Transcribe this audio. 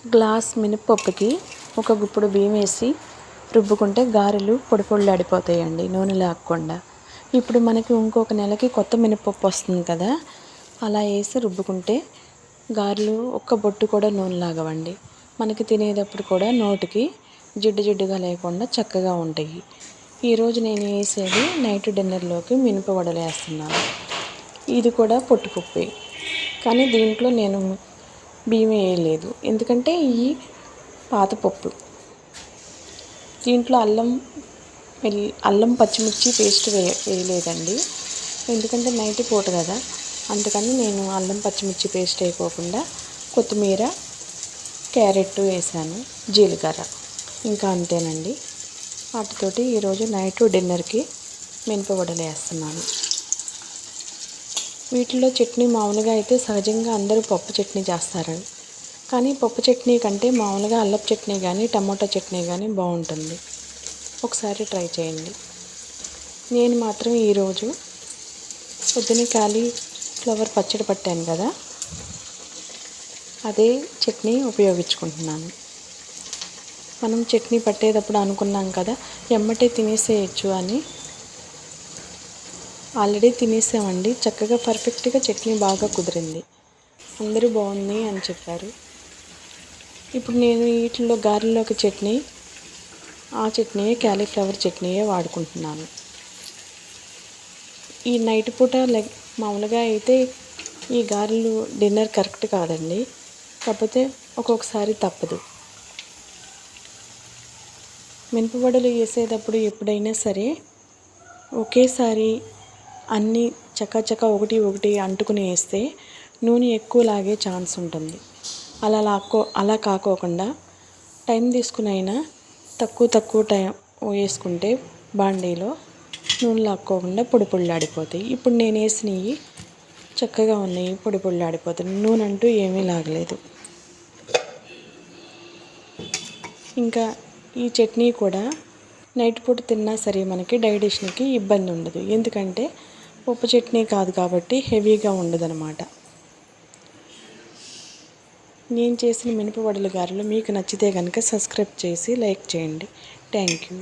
Glass మినపప్పుకి ఒక గుప్పుడు బియ్యం వేసి రుబ్బుకుంటే గారెలు పొడి పొడిలాడిపోతాయండి, నూనె లేకుండా. ఇప్పుడు మనకి ఇంకొక నెలకి కొత్త మినపప్పు వస్తుంది కదా, అలా వేసి రుబ్బుకుంటే గారెలు ఒక్క బొట్టు కూడా నూనె లాగవండి. మనకి తినేటప్పుడు కూడా నోటికి జిడ్డు జిడ్డుగా లేకుండా చక్కగా ఉంటాయి. ఈరోజు నేను వేసేది నైట్ డిన్నర్లోకి మినప వడలు వేస్తున్నాను. ఇది కూడా పొట్టుపప్పే, కానీ దీంట్లో నేను బియ్యం వేయలేదు, ఎందుకంటే ఈ పాతపప్పు. దీంట్లో అల్లం పచ్చిమిర్చి పేస్ట్ వేయలేదండి, ఎందుకంటే నైట్ పూట కదా, అందుకని నేను అల్లం పచ్చిమిర్చి పేస్ట్ వేయకోకుండా కొత్తిమీర, క్యారెట్ వేసాను, జీలకర్ర, ఇంకా అంతేనండి. వాటితోటి ఈరోజు నైట్ డిన్నర్కి మినప వడలు వేస్తున్నాను. వీటిలో చట్నీ మామూలుగా అయితే సహజంగా అందరూ పప్పు చట్నీ చేస్తారు, కానీ పప్పు చట్నీ కంటే మామూలుగా అల్లపు చట్నీ కానీ టమాటో చట్నీ కానీ బాగుంటుంది. ఒకసారి ట్రై చేయండి. నేను మాత్రం ఈరోజు పొద్దున కాలీఫ్లవర్ పచ్చడి పట్టాను కదా, అదే చట్నీ ఉపయోగించుకుంటున్నాను. మనం చట్నీ పట్టేటప్పుడు అనుకున్నాం కదా ఎమ్మటే తినేసేయచ్చు అని, ఆల్రెడీ తినేసామండి. చక్కగా పర్ఫెక్ట్గా చట్నీ బాగా కుదిరింది, అందరూ బాగుంది అని చెప్పారు. ఇప్పుడు నేను వీటిలో గారెల్లోకి చట్నీ, ఆ చట్నీయే క్యాలీఫ్లవర్ చట్నీయే వాడుకుంటున్నాను. ఈ నైట్ పూట మామూలుగా అయితే ఈ గారెలు డిన్నర్ కరెక్ట్ కాదండి, కాకపోతే ఒక్కొక్కసారి తప్పదు. మినపవడలు వేసేటప్పుడు ఎప్పుడైనా సరే ఒకేసారి అన్నీ చకచక ఒకటి ఒకటి అంటుకుని వేస్తే నూనె ఎక్కువ లాగే ఛాన్స్ ఉంటుంది. అలా కాకోకుండా టైం తీసుకుని అయినా తక్కువ టైం వేసుకుంటే బాండీలో నూనె లాక్కోకుండా పొడి పొడిలాడిపోతాయి. ఇప్పుడు నేను వేసినవి చక్కగా ఉన్నాయి, పొడి పొడిలాడిపోతాయి, నూనె అంటూ ఏమీ లాగలేదు. ఇంకా ఈ చట్నీ కూడా నైట్ పూట తిన్నా సరే మనకి డైజెషన్కి ఇబ్బంది ఉండదు, ఎందుకంటే పప్పు చట్నీ కాదు కాబట్టి హెవీగా ఉండదన్నమాట. నేను చేసిన మినప వడల గారెలు మీకు నచ్చితే కనుక సబ్స్క్రైబ్ చేసి లైక్ చేయండి. Thank you.